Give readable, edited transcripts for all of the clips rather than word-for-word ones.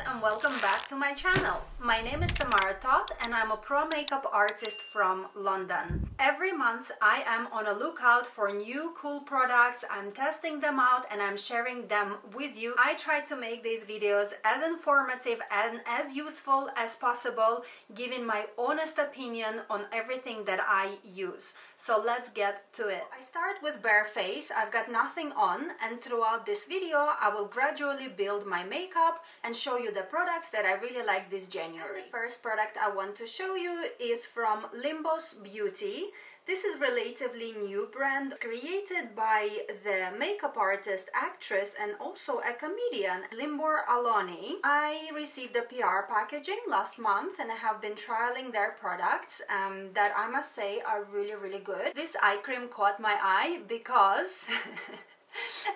and welcome back to my channel. My name is Tamara Todd and I'm a pro makeup artist from London. Every month I am on a lookout for new cool products. I'm testing them out and I'm sharing them with you. I try to make these videos as informative and as useful as possible, giving my honest opinion on everything that I use. So let's get to it. I start with bare face. I've got nothing on, and throughout this video I will gradually build my makeup and show you the products that I really like this January. The first product I want to show you is from Limbos Beauty. This is relatively new brand created by the makeup artist, actress and also a comedian Limbor Aloni. I received the PR packaging last month and I have been trialing their products that I must say are really good. This eye cream caught my eye because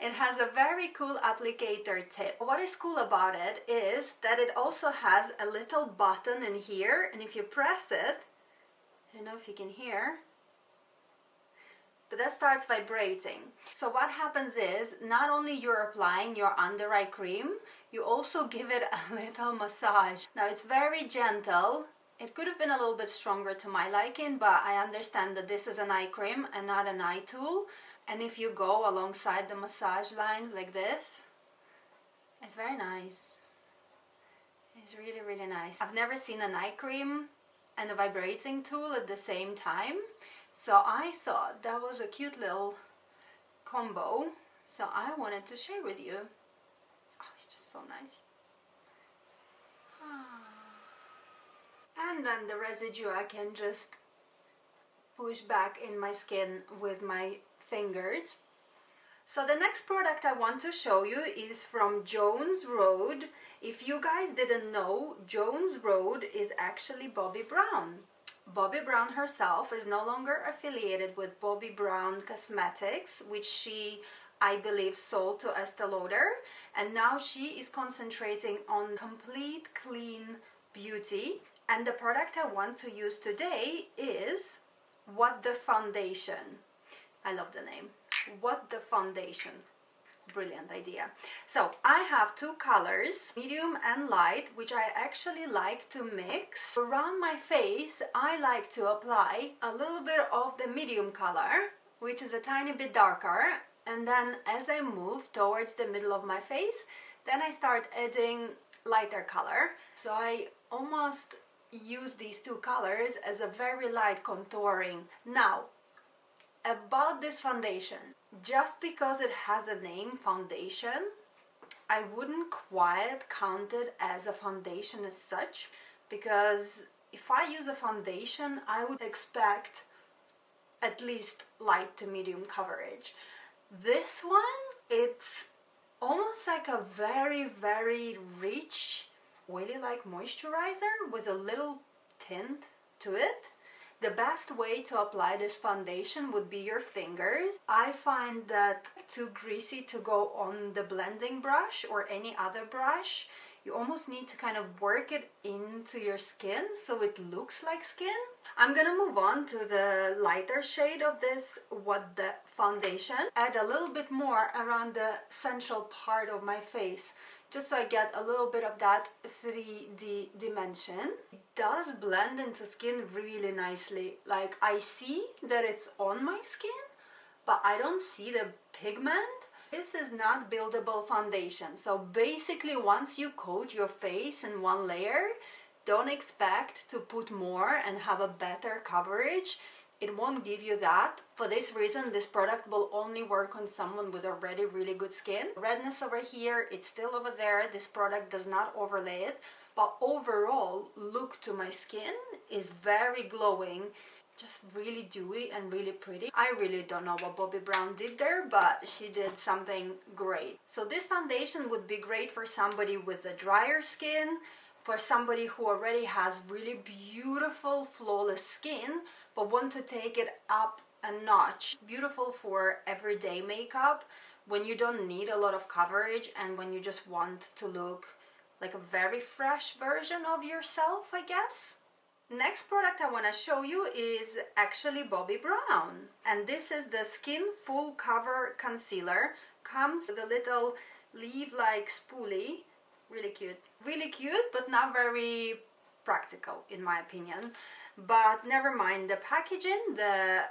it has a very cool applicator tip. What is cool about it is that it also has a little button in here, and if you press it, I don't know if you can hear, but that starts vibrating. So what happens is, not only you're applying your under eye cream, you also give it a little massage. Now it's very gentle. It could have been a little bit stronger to my liking, but I understand that this is an eye cream and not an eye tool. And if you go alongside the massage lines like this, it's very nice. It's really nice. I've never seen an eye cream and a vibrating tool at the same time. So I thought that was a cute little combo. So I wanted to share with you. Oh, it's just so nice. And then the residue I can just push back in my skin with my fingers. So the next product I want to show you is from Jones Road. If you guys didn't know, Jones Road is actually Bobbi Brown. Bobbi Brown herself is no longer affiliated with Bobbi Brown Cosmetics, which she, I believe, sold to Estee Lauder, and now she is concentrating on complete clean beauty. And the product I want to use today is What the Foundation. I love the name. What the Foundation. Brilliant idea. So I have two colors, medium and light, which I actually like to mix. Around my face, I like to apply a little bit of the medium color, which is a tiny bit darker. And then as I move towards the middle of my face, then I start adding lighter color. So I almost use these two colors as a very light contouring. Now, about this foundation, just because it has a name foundation, I wouldn't quite count it as a foundation as such, because if I use a foundation, I would expect at least light to medium coverage. This one, it's almost like a very rich, oily like moisturizer with a little tint to it. The best way to apply this foundation would be your fingers. I find that too greasy to go on the blending brush or any other brush. You almost need to kind of work it into your skin so it looks like skin. I'm gonna move on to the lighter shade of this What the Foundation. Add a little bit more around the central part of my face, just so I get a little bit of that 3D dimension. It does blend into skin really nicely. Like, I see that it's on my skin, but I don't see the pigment. This is not buildable foundation. So basically, once you coat your face in one layer, don't expect to put more and have a better coverage. It won't give you that. For this reason, this product will only work on someone with already really good skin. Redness over here, it's still over there. This product does not overlay it, but overall look to my skin is very glowing, just really dewy and really pretty. I really don't know what Bobbi Brown did there, but she did something great. So this foundation would be great for somebody with a drier skin, for somebody who already has really beautiful, flawless skin, but want to take it up a notch. Beautiful for everyday makeup, when you don't need a lot of coverage and when you just want to look like a very fresh version of yourself, I guess. Next product I want to show you is actually Bobbi Brown. And this is the Skin Full Cover Concealer. Comes with a little leaf-like spoolie Really cute. Really cute, but not very practical in my opinion. But never mind, the packaging, the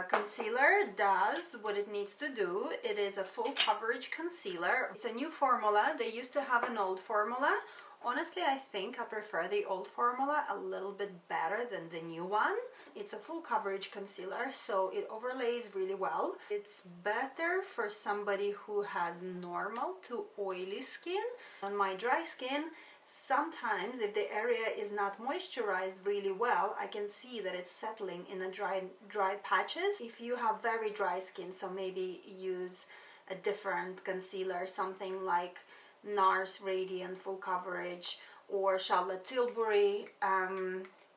concealer does what it needs to do. It is a full coverage concealer. It's a new formula. They used to have an old formula. Honestly, I think I prefer the old formula a little bit better than the new one. It's a full coverage concealer, so it overlays really well. It's better for somebody who has normal to oily skin. On my dry skin, sometimes if the area is not moisturized really well, I can see that it's settling in a dry patches. If you have very dry skin, so maybe use a different concealer, something like NARS Radiant Full Coverage or Charlotte Tilbury,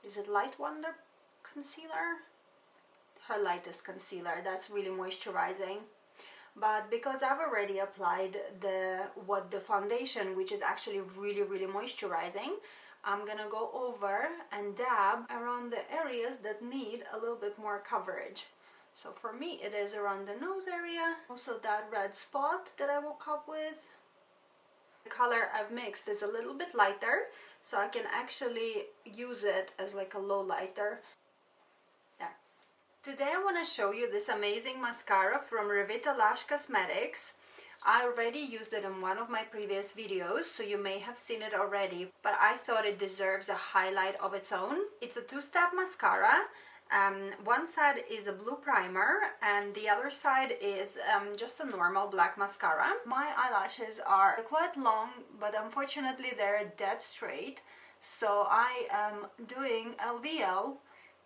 is it Light Wonder concealer? Her lightest concealer, that's really moisturizing. But because I've already applied the foundation, which is actually really moisturizing, I'm gonna go over and dab around the areas that need a little bit more coverage. So for me it is around the nose area, also that red spot that I woke up with. The color I've mixed is a little bit lighter, so I can actually use it as like a low lighter. There. Today I want to show you this amazing mascara from Revita Lash Cosmetics. I already used it in one of my previous videos, so you may have seen it already, but I thought it deserves a highlight of its own. It's a two-step mascara. One side is a blue primer and the other side is just a normal black mascara. My eyelashes are quite long, but unfortunately they're dead straight, so I am doing LVL,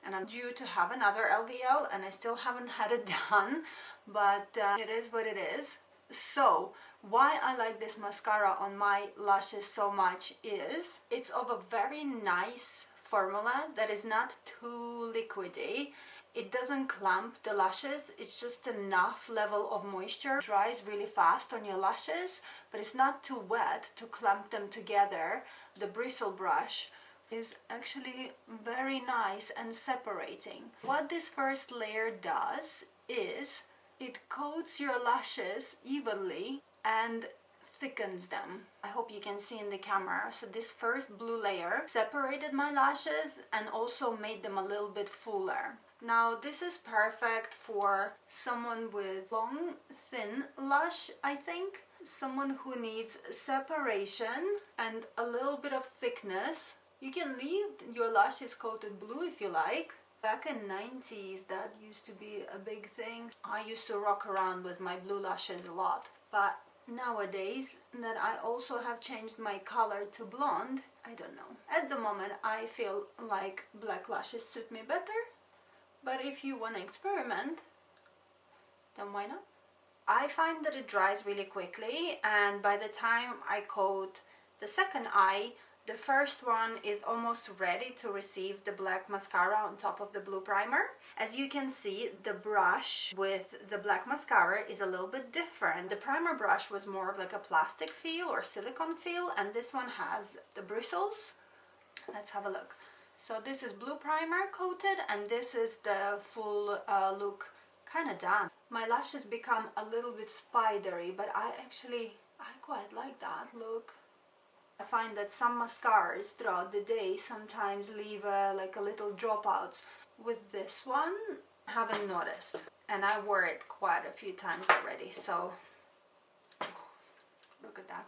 and I'm due to have another LVL and I still haven't had it done, but it is what it is. So why I like this mascara on my lashes so much is it's of a very nice formula that is not too liquidy. It doesn't clump the lashes, it's just enough level of moisture. It dries really fast on your lashes, but it's not too wet to clump them together. The bristle brush is actually very nice and separating. What this first layer does is it coats your lashes evenly and thickens them. I hope you can see in the camera. So this first blue layer separated my lashes and also made them a little bit fuller. Now this is perfect for someone with long, thin lash, I think. Someone who needs separation and a little bit of thickness. You can leave your lashes coated blue if you like. Back in 90s that used to be a big thing. I used to rock around with my blue lashes a lot, but nowadays that I also have changed my color to blonde, I don't know. At the moment I feel like black lashes suit me better, but if you want to experiment, then why not? I find that it dries really quickly, and by the time I coat the second eye, the first one is almost ready to receive the black mascara on top of the blue primer. As you can see, the brush with the black mascara is a little bit different. The primer brush was more of like a plastic feel or silicone feel, and this one has the bristles. Let's have a look. So this is blue primer coated, and this is the full look kind of done. My lashes become a little bit spidery, but I quite like that look. I find that some mascaras throughout the day sometimes leave like a little dropouts. With this one, I haven't noticed, and I wore it quite a few times already, so look at that.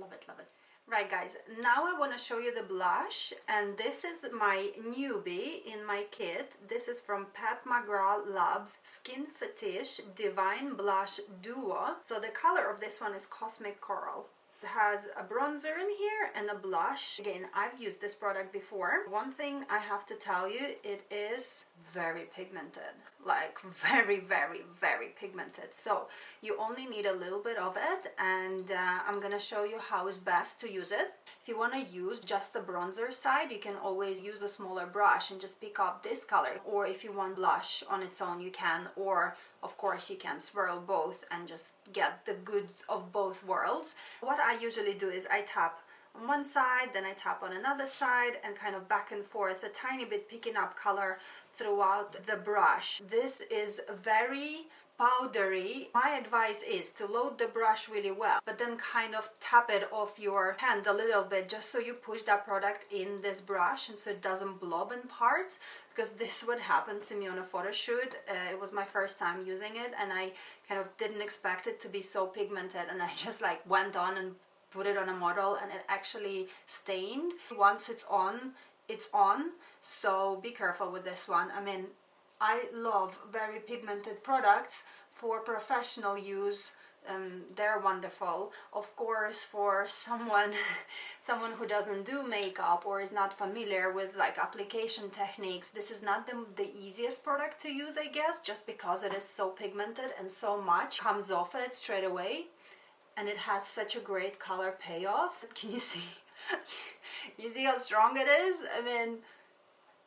Love it, love it. Right guys, now I want to show you the blush, and this is my newbie in my kit. This is from Pat McGraw Labs Skin Fetish Divine Blush Duo. So the color of this one is Cosmic Coral. It has a bronzer in here and a blush. Again, I've used this product before. One thing I have to tell you, it is very pigmented. Like very pigmented. So you only need a little bit of it, and I'm gonna show you how is best to use it. If you want to use just the bronzer side, you can always use a smaller brush and just pick up this color. Or if you want blush on its own, you can. Or of course you can swirl both and just get the goods of both worlds. What I usually do is I tap on one side, then I tap on another side, and kind of back and forth, a tiny bit picking up color throughout the brush. This is very powdery. My advice is to load the brush really well, but then kind of tap it off your hand a little bit, just so you push that product in this brush and so it doesn't blob in parts, because this would happen to me on a photo shoot. It was my first time using it, and I kind of didn't expect it to be so pigmented, and I just like went on and put it on a model and it actually stained. Once it's on, it's on, so be careful with this one. I mean, I love very pigmented products for professional use. They're wonderful. Of course, for someone who doesn't do makeup or is not familiar with like application techniques, this is not the easiest product to use, I guess, just because it is so pigmented and so much comes off it straight away, and it has such a great color payoff. Can you see? You see how strong it is? I mean,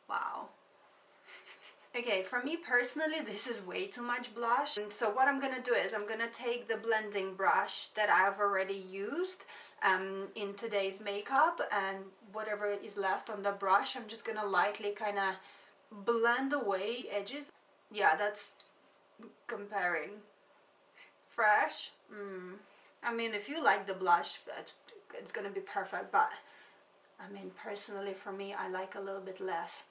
wow. Okay, for me personally, this is way too much blush. And so what I'm gonna do is I'm gonna take the blending brush that I've already used in today's makeup, and whatever is left on the brush, I'm just gonna lightly kind of blend away edges. Yeah, that's comparing. Fresh. I mean, if you like the blush, it's gonna be perfect, but I mean, personally for me, I like a little bit less.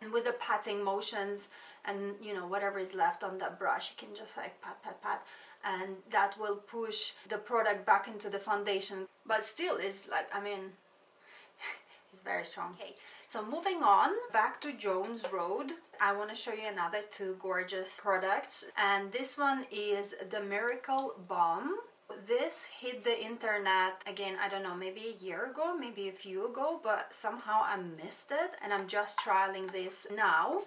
And with the patting motions and, you know, whatever is left on that brush, you can just like pat, pat, pat, and that will push the product back into the foundation. But still, it's like, I mean, it's very strong. Okay, so moving on, back to Jones Road, I want to show you another two gorgeous products. And this one is the Miracle Balm. This hit the internet again, I don't know, maybe a year ago, maybe a few ago, but somehow I missed it, and I'm just trialing this now,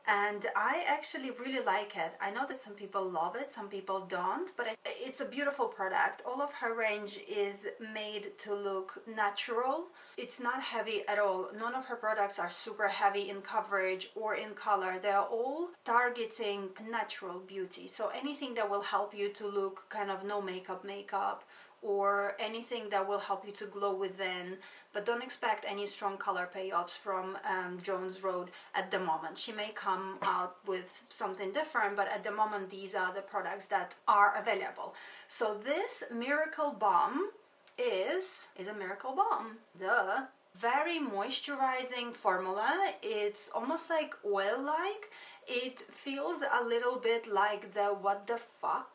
and I actually really like it. I know that some people love it, some people don't, but it's a beautiful product. All of her range is made to look natural. It's not heavy at all. None of her products are super heavy in coverage or in color. They are all targeting natural beauty. So anything that will help you to look kind of no makeup, or anything that will help you to glow within, but don't expect any strong color payoffs from Jones Road at the moment. She may come out with something different, but at the moment these are the products that are available. So this Miracle Balm is a Miracle Balm. Duh. Very moisturizing formula. It's almost like oil-like. It feels a little bit like the what the fuck,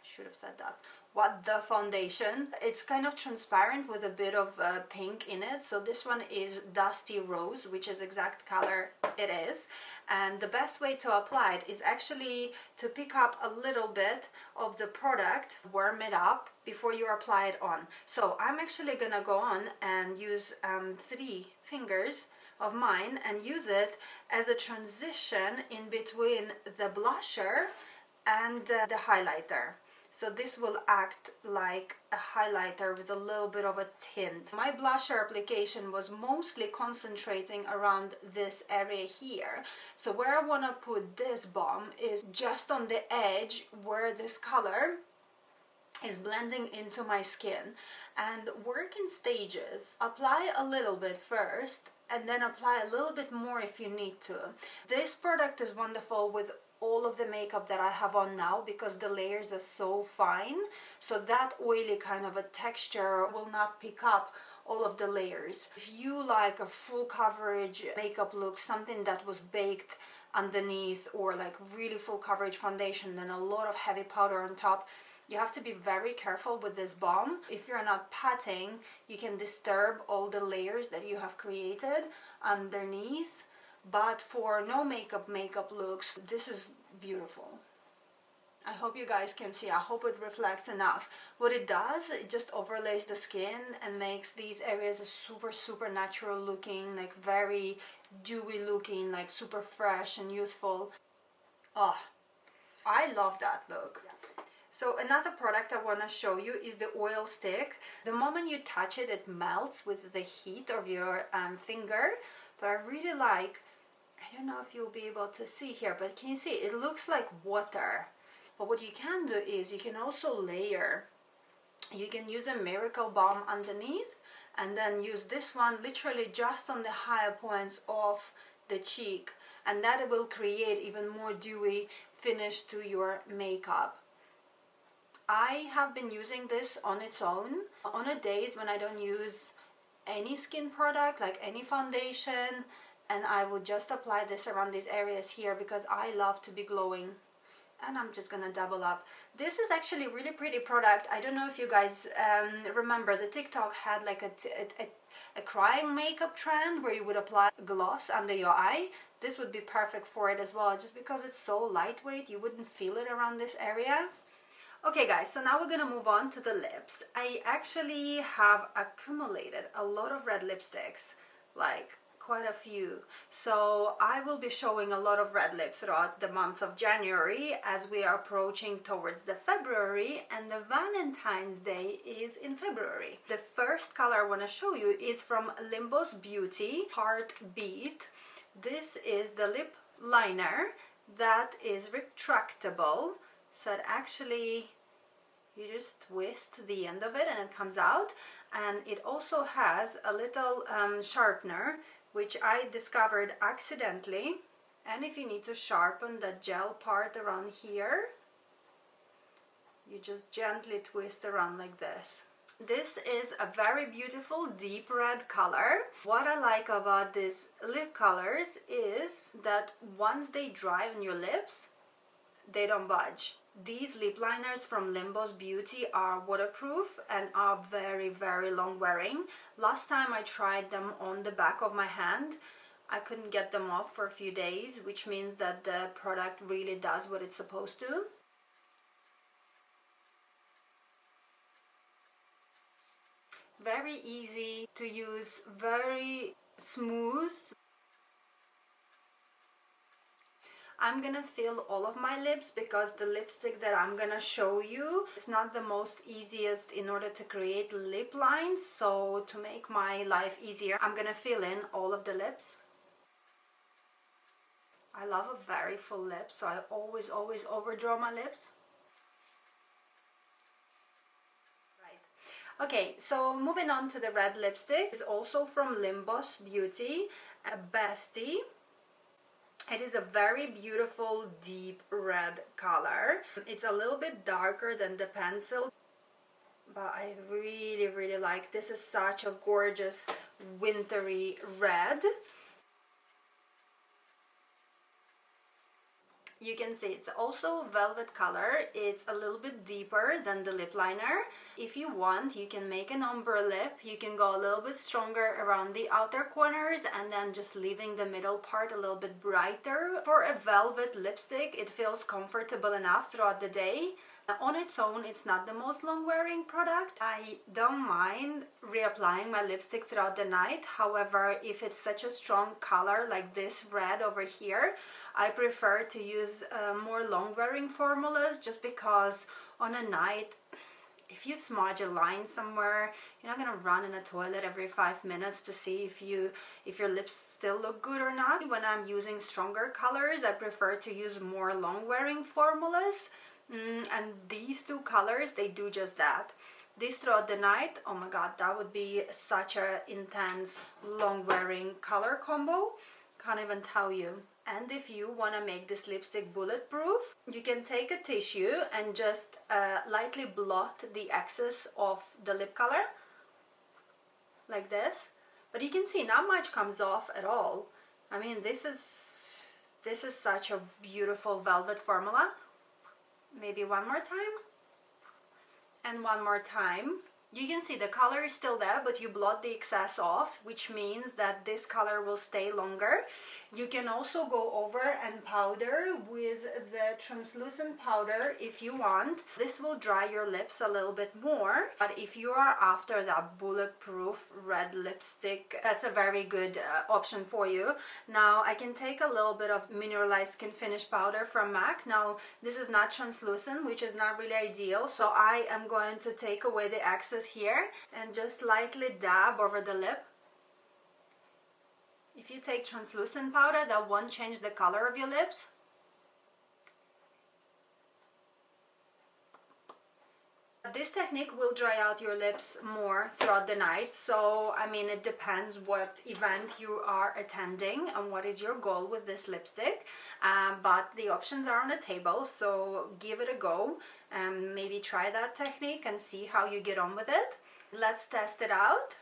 should have said that. What the foundation. It's kind of transparent with a bit of pink in it. So this one is Dusty Rose, which is exact color it is. And the best way to apply it is actually to pick up a little bit of the product, warm it up before you apply it on. So I'm actually gonna go on and use 3 fingers of mine and use it as a transition in between the blusher and the highlighter. So this will act like a highlighter with a little bit of a tint. My blusher application was mostly concentrating around this area here. So where I want to put this balm is just on the edge where this color is blending into my skin. And work in stages. Apply a little bit first and then apply a little bit more if you need to. This product is wonderful with all of the makeup that I have on now because the layers are so fine, so that oily kind of a texture will not pick up all of the layers. If you like a full coverage makeup look, something that was baked underneath, or like really full coverage foundation then a lot of heavy powder on top, you have to be very careful with this balm. If you're not patting, you can disturb all the layers that you have created underneath. But for no makeup looks, this is beautiful. I hope you guys can see. I hope it reflects enough. What it does, it just overlays the skin and makes these areas super natural looking, like very dewy looking, like super fresh and youthful. Oh, I love that look. So another product I want to show you is the oil stick. The moment you touch it, it melts with the heat of your finger. But I really like, I don't know if you'll be able to see here, but can you see? It looks like water. But what you can do is you can also layer You can use a Miracle Balm underneath and then use this one literally just on the higher points of the cheek, and that will create even more dewy finish to your makeup. I have been using this on its own on a days when I don't use any skin product, like any foundation, and I would just apply this around these areas here because I love to be glowing. And I'm just gonna double up. This is actually a really pretty product. I don't know if you guys remember, the TikTok had like a crying makeup trend where you would apply gloss under your eye. This would be perfect for it as well, just because it's so lightweight, you wouldn't feel it around this area. Okay guys, so now we're gonna move on to the lips. I actually have accumulated a lot of red lipsticks, like quite a few. So I will be showing a lot of red lips throughout the month of January as we are approaching towards the February, and the Valentine's Day is in February. The first color I want to show you is from Limbos Beauty, Heartbeat. This is the lip liner that is retractable, so it actually, you just twist the end of it and it comes out, and it also has a little sharpener, which I discovered accidentally. And if you need to sharpen the gel part around here, you just gently twist around like this. This is a very beautiful deep red color. What I like about these lip colors is that once they dry on your lips, they don't budge. These lip liners from Limbos Beauty are waterproof and are very, very long wearing. Last time I tried them on the back of my hand, I couldn't get them off for a few days, which means that the product really does what it's supposed to. Very easy to use, very smooth. I'm gonna fill all of my lips because the lipstick that I'm gonna show you is not the most easiest in order to create lip lines. So to make my life easier, I'm gonna fill in all of the lips. I love a very full lip, so I always overdraw my lips. Right. Okay, so moving on to the red lipstick. It's also from Limbos Beauty, a Bestie. It is a very beautiful deep red color. It's a little bit darker than the pencil, but I really like. This is such a gorgeous wintry red. You can see it's also velvet color. It's a little bit deeper than the lip liner. If you want, you can make an ombre lip. You can go a little bit stronger around the outer corners and then just leaving the middle part a little bit brighter. For a velvet lipstick, it feels comfortable enough throughout the day. On its own, it's not the most long-wearing product. I don't mind reapplying my lipstick throughout the night. However, if it's such a strong color like this red over here, I prefer to use more long-wearing formulas, just because on a night, if you smudge a line somewhere, you're not gonna run in a toilet every 5 minutes to see if your lips still look good or not. When I'm using stronger colors, I prefer to use more long-wearing formulas. And these two colors, they do just that. This throughout the night, oh my god, that would be such a intense long wearing color combo. Can't even tell you. And if you want to make this lipstick bulletproof, you can take a tissue and just lightly blot the excess of the lip color like this. But you can see not much comes off at all. I mean, this is such a beautiful velvet formula. Maybe one more time, and one more time. You can see the color is still there, but you blot the excess off, which means that this color will stay longer. You can also go over and powder with the translucent powder if you want. This will dry your lips a little bit more, but if you are after that bulletproof red lipstick, that's a very good option for you. Now I can take a little bit of mineralized skin finish powder from MAC. Now this is not translucent, which is not really ideal, so I am going to take away the excess here and just lightly dab over the lip. If you take translucent powder, that won't change the color of your lips. This technique will dry out your lips more throughout the night, so I mean it depends what event you are attending and what is your goal with this lipstick, but the options are on the table, so give it a go and maybe try that technique and see how you get on with it. Let's test it out.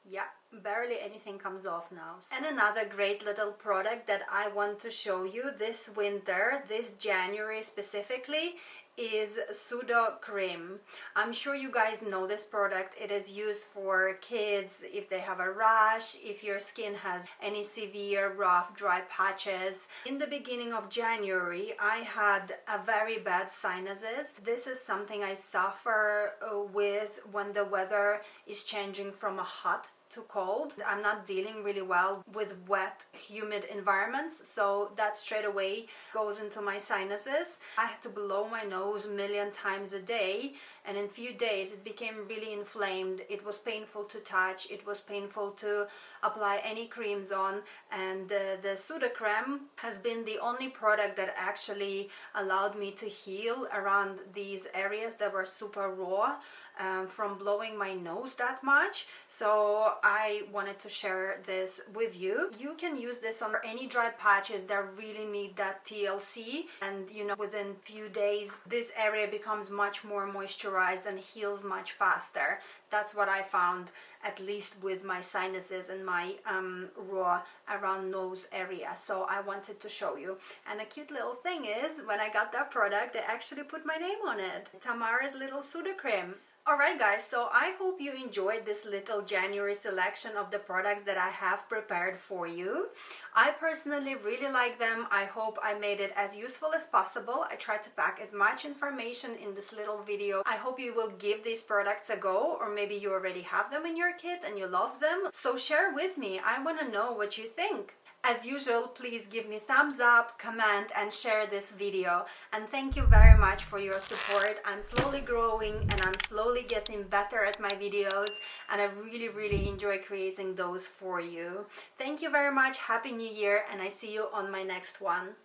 Yeah, barely anything comes off now. And another great little product that I want to show you this winter, this January specifically, is SUDOCREM. I'm sure you guys know this product. It is used for kids if they have a rash, if your skin has any severe rough dry patches. In the beginning of January I had a very bad sinuses. This is something I suffer with when the weather is changing from a hot to cold. I'm not dealing really well with wet, humid environments, so that straight away goes into my sinuses. I had to blow my nose a million times a day, and in a few days it became really inflamed. It was painful to touch, it was painful to apply any creams on, and the SUDOCREM has been the only product that actually allowed me to heal around these areas that were super raw from blowing my nose that much. So I wanted to share this with you. You can use this on any dry patches that really need that TLC, and you know, within few days this area becomes much more moisturized and heals much faster. That's what I found, at least with my sinuses and my raw around nose area. So I wanted to show you. And a cute little thing is, when I got that product, they actually put my name on it, Tamara's little SUDOCREM. Alright guys, so I hope you enjoyed this little January selection of the products that I have prepared for you. I personally really like them. I hope I made it as useful as possible. I tried to pack as much information in this little video. I hope you will give these products a go, or maybe you already have them in your kit and you love them. So share with me. I want to know what you think. As usual, please give me thumbs up, comment and share this video. And thank you very much for your support. I'm slowly growing and I'm slowly getting better at my videos, and I really enjoy creating those for you. Thank you very much. Happy New Year, and I see you on my next one.